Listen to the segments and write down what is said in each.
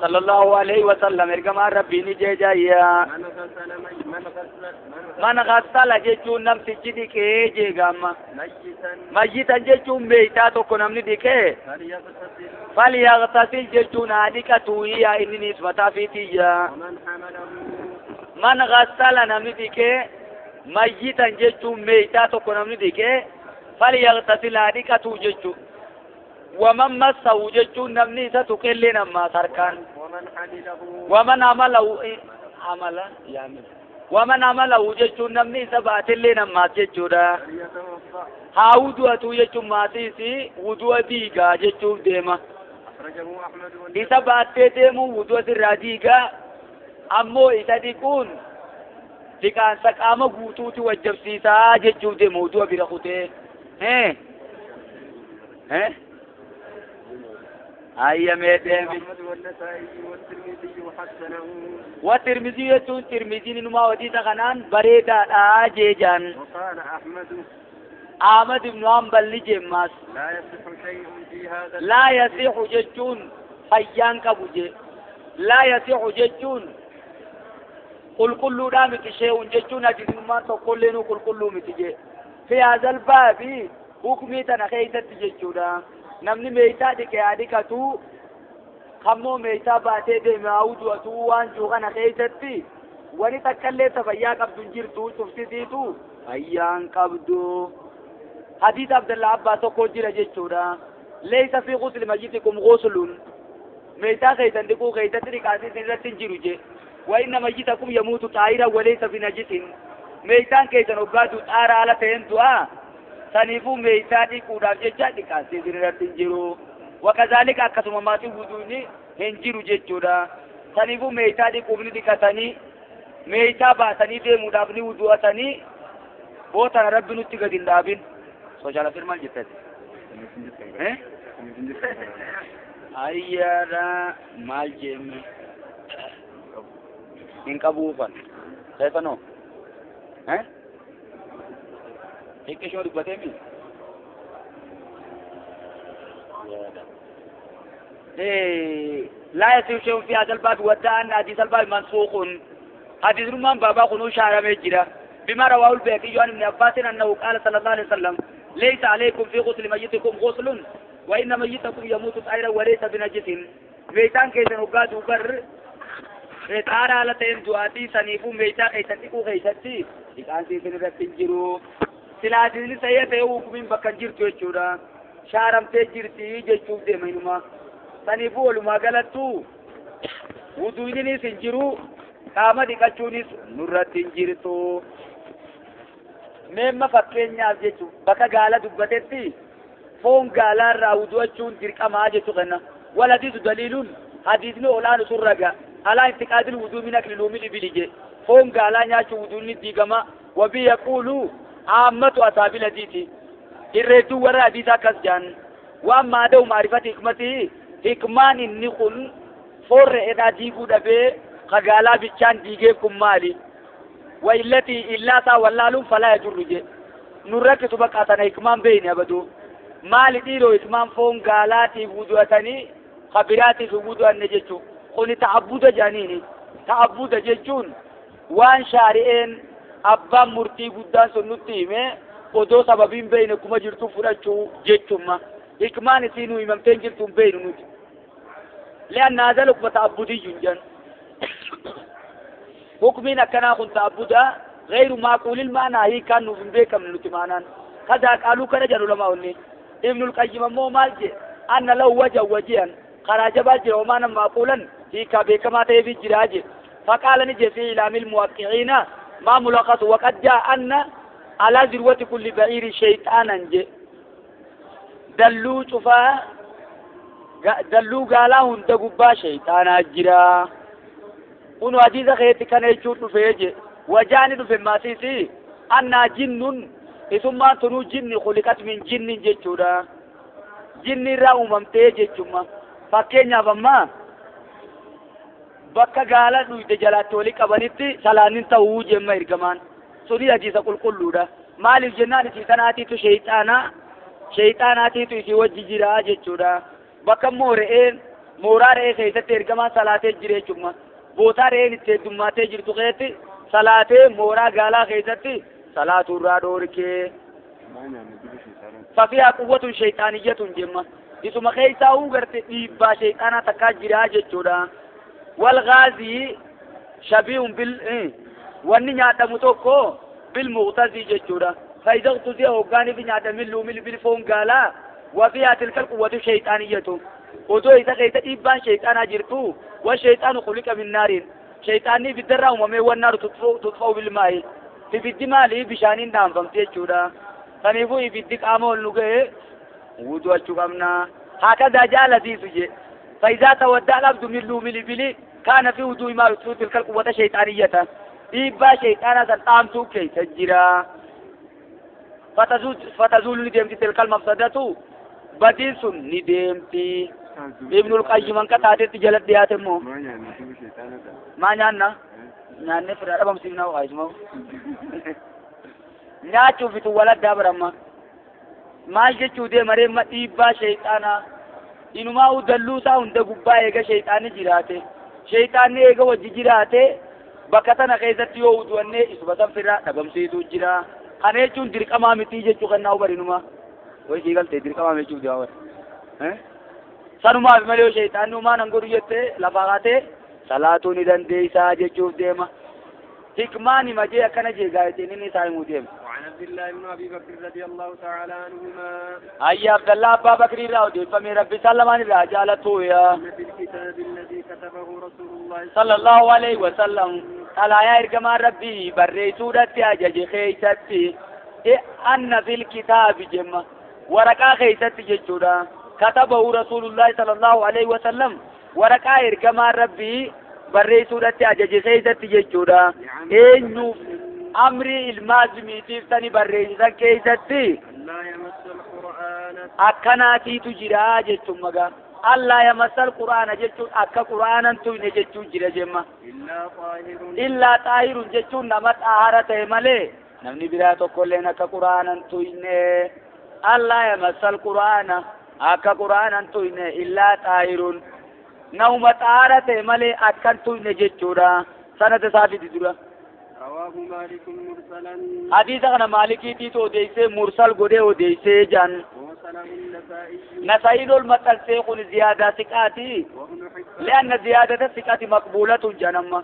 صلى الله عليه وسلم إرجما ربي نجايا من غسل جيتون نم تجدي كي جيجاما ميتا جيتون بيتا تكون نم نديكي فليغتسل جيتون هذيك تويا إني نسبتا في تيجا من غسل نم نديكي ميتا جيتون بيتا تكون نم نديكي فليغتسل هذيك تو جيتون ومن مسه جيتون نم نيسا تكلي نما تركان ومن عمله يعمل ومن عمله جيتون نم نيسا باتلي نما جيتودا هاودو أتو جيتون ماتيسي ودو ديغا جيتون ديما إسا باتي ديمو ودو سر ديغا أمو إسا ديكون لكان سقام غوتوتي وجبسيسا جيتون ديمو ودو برخوتي هي أي ميدم والترمذي يتون ترمذي نما وديت خنان بريدا آجيجان وقال أحمد بن حنبل جماس لا يصح شيء في هذا لا يصح جتون فيان كبوجي لا يصح جتون قل كل رامك شيء جتون أجد ما تقول لنا قل كل متجي في هذا الباب حكمي تنخيت جتونا نمني ميتا ديك هاديكاتو خمو ميتا باتي دي معودو أتو وانجو غانا خيزتي واني تكالي تفيا قبدو جيرتو تفتيتو أيان قبدو حديث عبد الله عباس وقوجي رجيشورا ليس في غسل مجيتكم غسل ميتا خيزن ديكو خيزتي ركاسي سنرتين جيرو جي وإن مجيتكم يموت طائرا وليس في نجس ميتان كيزن وقادو تارا على تهندوا سنيفو ميتادي كودا جيجا ديكاسي سنرتين جيرو وكذلك أكسم ماتي وجوني هنجيرو جيجودا سنيفو ميتادي كوبني ديكاساني ميتا باساني دي مدابني وجواتاني بوتا رب نتيجة دين دابين سوشالا فيرمان جتت أيارا مال جيم إنك أبوفان سيفنو هيك شو ربطي مين لا يصير شيء في هذا الباب ودان حديث الباب منسوخ حديث رمان بابا خنو شارع مجرى بما رواه البيهقي عن ابن عباس انه قال صلى الله عليه وسلم ليس عليكم في غسل ميتكم غسل وان ميتكم يموت طائرا وليس بنجس ميتان كيسن وقاد وبر فتارا على تين دواتي سنيفو ميتا كيسنتكو كيسنتي كان سيسن رتنجرو سلادين سيئة وكمين بكنجر توجورا شارم تجرتي جيشوف دي مينما سنيفو ولما قالتو ودويني سنجرو كاما دي كچونيس نورتين جرتو ميما فكينيا جيشو بكا قالا دبتتي فون قالا راودو اچون تركما جيشو غنا ولديد دليل حديثنا اولان سرقا على انتقاد الوضوء من اكل لومي بلجي فون قالا نياشو وضوء ديغما وبي يقولوا عامة أصحاب الحديث الردو وراء حديثا كسجان وأما دو معرفة حكمته حكمان النقل فور إذا ديقو دبي خقالا بيشان ديقيكم مالي وإلتي إلا سا واللالون فلا يجر جي نرك سبقاتنا حكمان بين يبدو مالي ديرو حكمان فون قالاتي وضواتني خبراتي في وضوء النججو قولي تعبود جانيني تعبود ججون وان شارئين أبا مرتي قدان سنتي مي ودو سببين بينكم جرتو فرشو جيتشما إكمان سينو إمامتين جرتو بين نوتي لأن هذا لك متعبدي جنجان حكمين أكنا كنت تعبدا غير معقول المعنى هي كان نوفن بيكم نوتي معنان كذا قالوا كنا جنو لما أولي ابن القيم مو مالجي أن لو وجه وجيا خراج باجي ومانا معقولا هي كبيكما تيبي جراجي فقال نجي في إلام الموقعين ما ملخص وقد جاء أن على ذروة كل بعير شيطانا جي دلو شفا دلو قالا هند قبا شيطانا جرا ونو حديث خيتي كان يشوط فيجي وجانب في الماسيسي أن جن ثم تنو جن خلقت من جن جيشورا جن راو ممتي جيشوما فكينيا بما bakka gaala dhuyde jalaatti wali qabanitti salaanin ta'uu jemma ergamaan suni hadiisa qulqulluudha maaliif jennaan isii tanaatiitu shayxaanaatiitu isii wajji jira jechuudha bakka immoo re'een مورا رأي خيثت إرقما صلاة جريشما بوتا رأي نتدمات جرتو خيث صلاة مورا قالا خيثت صلاة الرادورك ففيها قوة شيطانية جمة اسم خيثا وغرت إيبا شيطانا تكاجرها جتشودا والغازي شبيه واني نياتا متوكو بالمغتزي جتشودا فإذا اغتزي أوغاني بنياتا ملو بالفون قالا وفيها تلك القوة الشيطانية ودو إذا خيث إيبان شيطانا جرتو والشيطان خلق من نار شيطاني بالدرة وممي والنار تطفو بالماء في بالدمالي بشانين دام فمتي جتشودا فنيفو يبدك عمول نقه ودو أشوكمنا هكذا جاء لذيذ جي فإذا تودع العبد ملو ملي كان في وضوء ما يطلو تلك القوة الشيطانية إيبا شيطانا سلطامتو كي تجرى فتزول ندمت تلك المفسدة بديس ندمت ابن القيم انك تاتي جلد دياتمو ما نانا نانا فرار أبا مسيبنا وغايزمو ناتشو في تولد دابرما ما جتشو دي مريم إيبا شيطانا إنما ودلوسا هند قبا إيغا شيطاني جراته شيطاني إيغا وجي جراته بكتنا خيزت يوودواني إسبتا فرا نبمسيدو جرا خانيچون درق أمامتي جتشو خناو برينما وي شيغل تي درق أمامتي دياور سنما بمليو شيطان نما ننقر جته لفاقاته صلاتو ندن ديسا جتشو ديما حكماني مجي أكنا جيغايتيني نسائي موديم وعن عبد الله بن أبي بكر رضي الله تعالى عنهما أي عبد الله أبا بكر راودي فمن ربي سلمان راجالته يا في الكتاب الذي كتبه رسول الله صلى الله عليه وسلم قال يا إرجما ربي بري سورة أجج خيستي أن في الكتاب جمع ورقا خيستي ججودا كتبه رسول الله صلى الله عليه وسلم ورقا إرجما ربي بري سورة أجج خيستي ججودا إنه أمري المازمي تفتني بري خيستي لا يمس القرآن أكناتي تجرا جتم مغا الله يمس القرآن جتم أكا قرآن توين جتم جرا جمع إلا طاهر جتم نمت آهارة ملي نمني براتو كلين أكا قرآن توين الله يمس القرآن أكا قرآن توين إلا طاهر نومت آهارة ملي أكا توين جتم سنة صافي دورا رواه مالك مرسلا حديث أنا مالكي تيتو ديسي مرسل قده ديسي جان وصله النسائي نسائي المثل سيقول زيادة سكاتي وابن حبان لأن زيادة السكات مقبولة جنما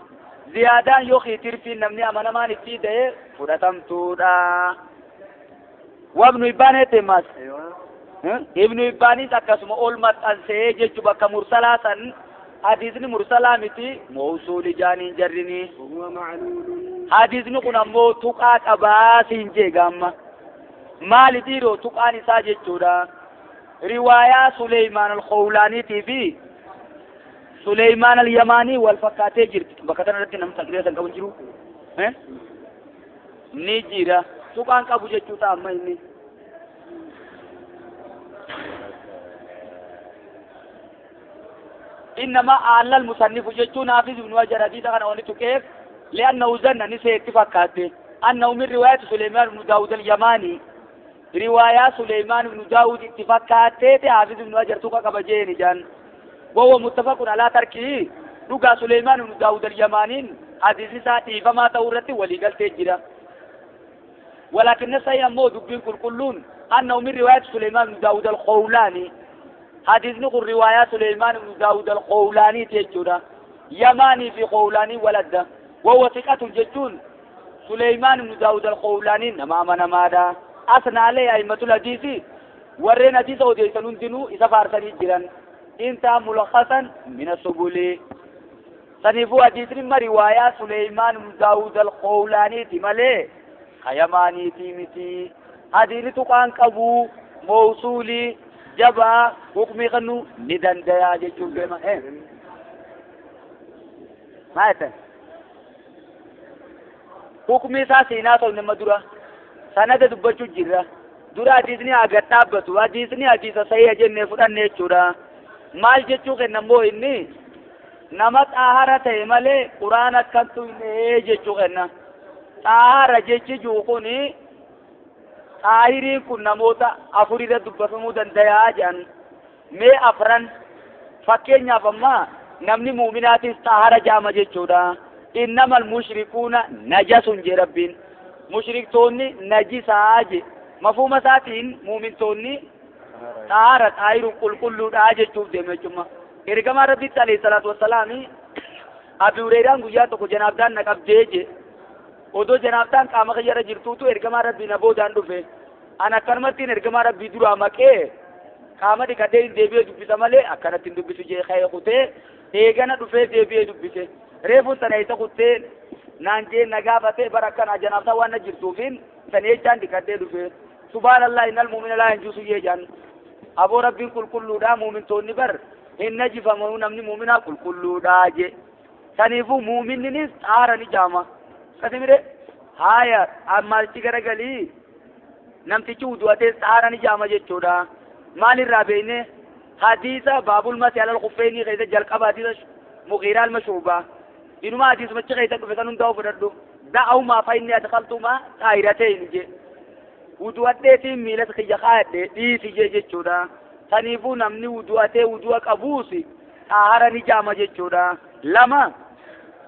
زيادة يخي ترفي نمني أمانا ما نتيده فرطم تودا وابن إبان تماس ايوه ابن إباني تكسم أول مثل سيجي بك مرسلا سن حديثني مرسلا متي موصول جاني جرني وهو معلول حديثني كنا مو تقاك أباسين جيغام مال ديرو تقاني ساجد جودا رواية سليمان الخولاني تي سليمان اليماني والفقاتي جرت بكتنا رتي نم تقريبا سنقبل جرو نيجيرا تقان كابو جوتا أما إني إنما أعلى المصنف جتو نافذ بن وجر حديث كان أولي كيف لأنه ظن نسي اتفاقاته أنه من رواية سليمان بن داود اليماني رواية سليمان بن داود اتفاقاته حافظ بن وجر توقع كبجين جان وهو متفق على تركه لقى سليمان بن داود اليماني حديث ساتي فما تورته ولقل تجرى ولكن سيمو دبين كلون أنه من رواية سليمان بن داود الخولاني حديث نقول رواية سليمان بن داود الخولاني تجرى يماني في خولاني ولده وهو ثقة جتون سليمان بن داود الخولاني نما دا أثنى عليه أئمة الحديث ورين حديث وديسنون دينو إذا فارسني جيران انت ملخصا من السبل سنفو حديث ما رواية سليمان بن داود الخولاني تمالي خيماني تيمتي حديث تقان قبو موصولي جبا حكمي خنو ندن ديا جتون بما ما يتن حكمي ساسيناتو نمدورا سند دبچو جيرا دورا حديثني اگتابتو حديثني حديث صحيح جنة فدانه چورا مال جچو کے نمو اني نمت آهارة ملي قرآن كنتو اني جچو خنا آهارة جچي جوخوني آهيرين كن نموتا افريد دبسمو دندیا جان مي افران fakkeenyaaf amma namni muuminaatis xaahara jaama jechuudha. innamal mushrikuuna najasun je rabbiin mushriktoonni najisaa je mafhuma isaatiin muumintoonni xaahara xaahiruun qulqulluudha jechuuf deeme jechuudha. ergamaa rabbitti alayhi salaatu wassalaami Abi Hurayraan guyyaa tokko janaabdaan na qabdee je odoo janaabdaan qaama kiyyarra jirtuutu ergamaa rabbii na boodaan dhufe an akkanumattiin ergamaa rabbii duraa maqee qaama dhiqadhee hin deebi'ee dubbisa malee akkanatti hin dubbisu jee ka'ee kutee eegana dhufee deebi'ee dubbise reefuun sana isa kuttee naan jee na gaafatee bara akkana janaabtaa waan na jirtuufiin sana jechaan dhiqadhee dhufe subhaanallah innal mu'mina laa yanjusu jee jaan aboo rabbiin qulqulluudha muumintoonni bar hin najifamu namni muuminaa qulqulluudha je saniifuu muuminninis xaahara ni jaama kasimire haya ammalchi garagalii namtichi wudu'atee xaahara ni jaama jechuudha. maalirraa beekne hadiisa baabul masi alal khuffeynii keessa jalqaba hadiisa muqiiraa almashuubaa inuma hadiisumachi keessa dhufe san hundaa fudhadhu da'awumaa fa inni adkaltumaa xaahirateen je wudu'adheetiin miilas kiyya kaayadhe dhiisi je jechuudha. saniifuu namni wudu'atee wudu'a qabuusi xaahara ni jaama jechuudha. lama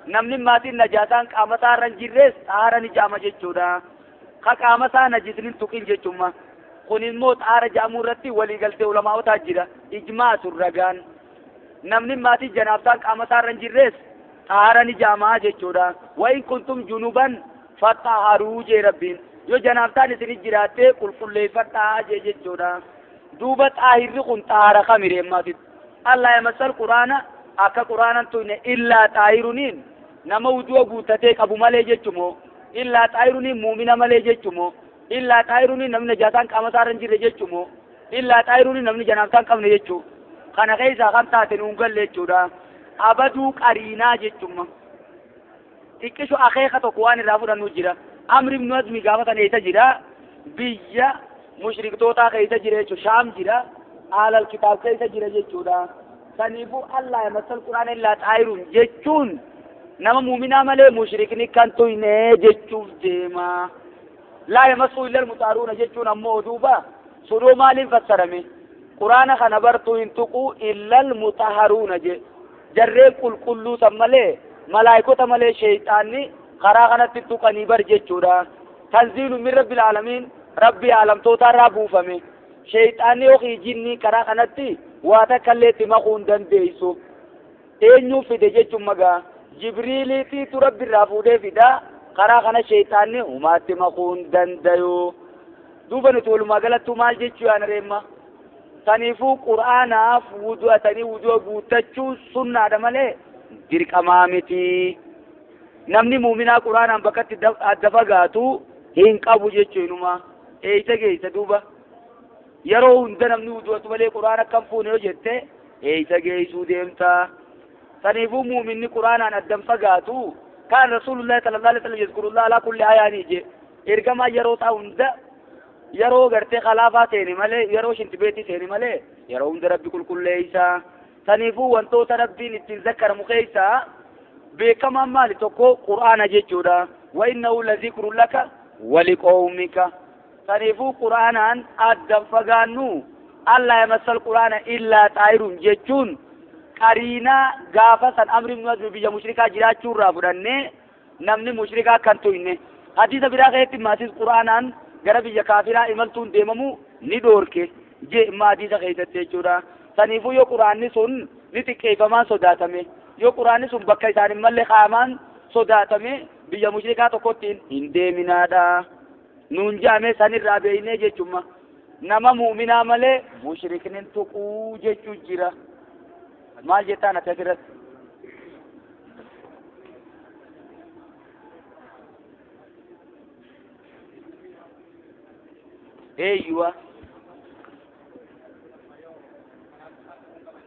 namni maatiin najaasaan qaama isaa irra hin jirres xaahara ni jaama jechuudha. ka qaama isaa najisnin tuqin jechumma kun immoo xaahara jaamuu irratti waliigaltee ulamaawotaa jira ijmaa surragaan namni maatii janaabsaan qaama isaa irra hin jirres xaahara ni jaamaa jechuudha. wa in kuntum junuban faxaharuu jee rabbiin yoo janaabsaan isin jiraattee qulqulleeffadhaa jee jechuudha. duuba xaahirri kun xaahara kamire maatit allah yamassal quraana akka quraanan tuyne illaa xaahiruniin nama wudu'a guuttatee qabu malee jechumoo illaa xaahiruniin muumina malee jechumoo illaa xaahiruniin namni najaasaan qaama isaa irra hin jirre jechumoo illaa xaahiruniin namni janaabsaan qabne jechuu kana keessaa kan taate nuun galle jechuudha. abaduu qariinaa jechuma xiqqishu akeeka tokko waan irraa fudhannu jira. amri ibnu azmi gaafa sana eessa jira biyya mushriktoota keessa jira jechuudha. shaam jira aalal kitaab keessa jira jechuudha. saniifuu allah yamassal quraana illaa xaahiruun jechuun nama muuminaa malee mushrikni kan tuyne jechuuf deema. laa yamassuu illal mutahharuuna jechuun ammoo duuba sunoo maaliin fassarame quraana kana bartuu hin tuquu illal mutahharuuna je jarreen qulqulluu san malee malaayikota malee sheyxaanni karaa kanatti tuqanii bar jechuudha. tanziilu min rabbil aalamiin rabbi aalamtoota irraa buufame sheyxaanni yookiin jinni karaa kanatti waa takkallee itti makuu hin dandeessu. eenyuu fide jechuun magaa jibriiliitiitu rabbi irraa fuudhee fida karaa kana sheyxaanni humaatti makuu hin dandayu. duuba nuti walumaa galattuu maal jechuu yaana reemma saniifuu qur'aanaaf wudu'atanii wudu'a guuttachuu sunnaadha malee dirqamaa miti. namni muuminaa qur'aanaan bakkatti adda fagaatu hin qabu jechuunuma eeysa geeysa duuba yeroo hunda namni wudu'atu malee qur'aan akkam fuune yoo jette eeysa geeysuu deemta. saniifuu muuminni qur'aanaan addan fagaatu kaan rasuulullahi sallallahu alaihi wasallam yazkurullah ala kulli ayaanii je ergamaa yeroo isaa hunda yeroo gartee khalaafaa seeni malee yeroo shintibeetii seeni malee yeroo hunda rabbi qulqulleeysa. saniifuu wantoota rabbiin ittiin zakkaramu keeysaa beekamaan maali tokko qur'aana jechuudha. wa innahu lazikrun laka wa liqawmika saniifuu qur'aanaan addan fagaannu allah yamassal qur'aana illaa xaahiruun jechuun qariinaa gaafa san amri ibnu azmi biyya mushrikaa jiraachuu irraa fudhannee namni mushrikaa kan tuyne hadiisa biraa keessatti maasis qur'aanaan gara biyya kaafiraa imaltuun deemamu ni dhoorke je imma hadiisa keessatti jechuudha. saniifuu yoo qur'aanni sun ni xiqqeeffamaan sodaatame yoo qur'aanni sun bakka isaan hin malle kaayamaan sodaatame biyya mushrikaa tokkotti hin deeminaadha nuun jaame sanirraa beeynee jechuma nama muuminaa malee mushrikni tuquu jechuu jira. maal jettaan ati asirratti eeyyuwa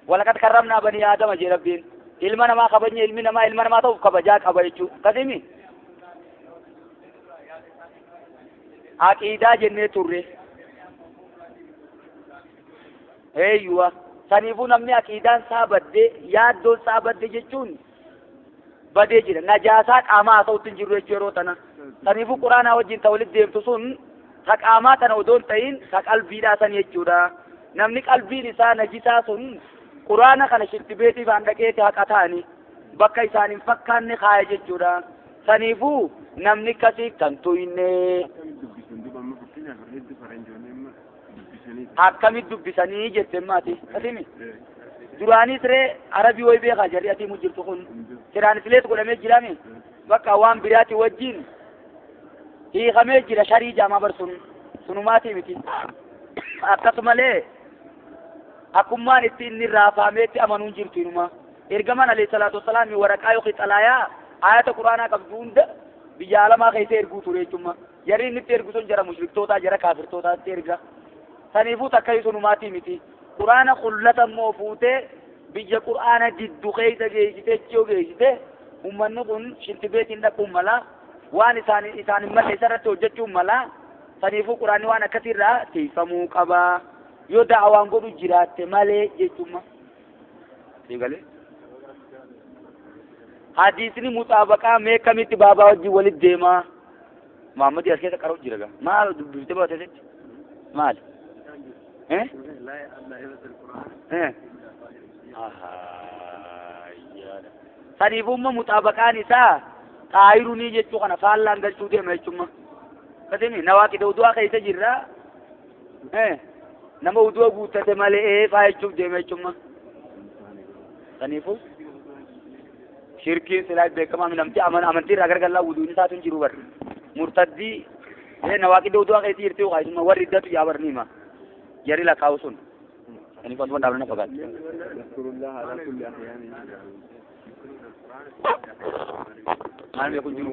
walaqad karramnaa banii aadama jee rabbiin ilma namaa kabajne ilmi namaa ilma namaa ta'uuf kabajaa qaba jechuu kasimi aqiidaa jennee turre eeyyuwa saniifuu namni aqiidaan isaa badde yaaddoon isaa badde jechuun badee jira najaasaa qaamaa haa ta'utti hin jiru jechuu yeroo tana. saniifuu quraanaa wajjin ta walitti deemtu sun ta qaamaa tana odoo hin ta'in ta qalbiidhaa san jechuudha. namni qalbiin isaa najisaa sun quraana kana shirti beetii baan dhaqeeti haqataani bakka isaanin fakkaanne kaaya jechuudha saniifuu namni kasii kan tuyne akkamit dubbisanii jette maati kasimi duraanis ree arabii way beekaa jarri atii mujjirtu kun tiraansileet godhamee jirame bakka waan biraati wajjin hiikamee jira sharii jaamaa barsun sunumaatii miti akkasumalee akkummaan itti inni raafameetti amanuun jirtu inuma ergaman alayhi salaatu wassalaam waraqaa yookiin xalaayaa ayata quraanaa qabdu hunda biyya alamaa keessa erguu ture jechuudha jarri inni itti ergu sun jara mushriktoota jara kaafirtootaatti erga saniifuu takka sunumaatii miti quraana qullata immoo fuutee biyya quraana jiddu keessa geessitee chiyoo geessite ummanni kun shirti beetiin dhaquun mala waan isaan malle isarratti hojjechuun mala saniifuu quraanni waan akkasirraa teeffamuu qaba yoo da'awaan godhu jiraatte malee jechuudha. Eegale. Hadiisni muxaabaqaa mee kamitti baabaa wajjin walitti deemaa Muhammad as keessa qaroo jira gaa maal dubbistee baateetti maal saniifumma muxaabaqaan isaa xaayirunii jechuu kana faallaan galchuu deema jechuudha. Kasimi nawaaqida udu'aa keessa jirra nama udu'a guuttate malee faa jechuuf deema jechuudha. Saniifuu shirkiin silaa beekamaa namti amantii irraa gargallaa wuduun isaatu hin jiru bar murtaddii nawaaqida udu'aa keessa jirti yookaan warri iddatu yaa barniima jarri lakkaa'u sun ani kan wanda na fagat maal me kun jiru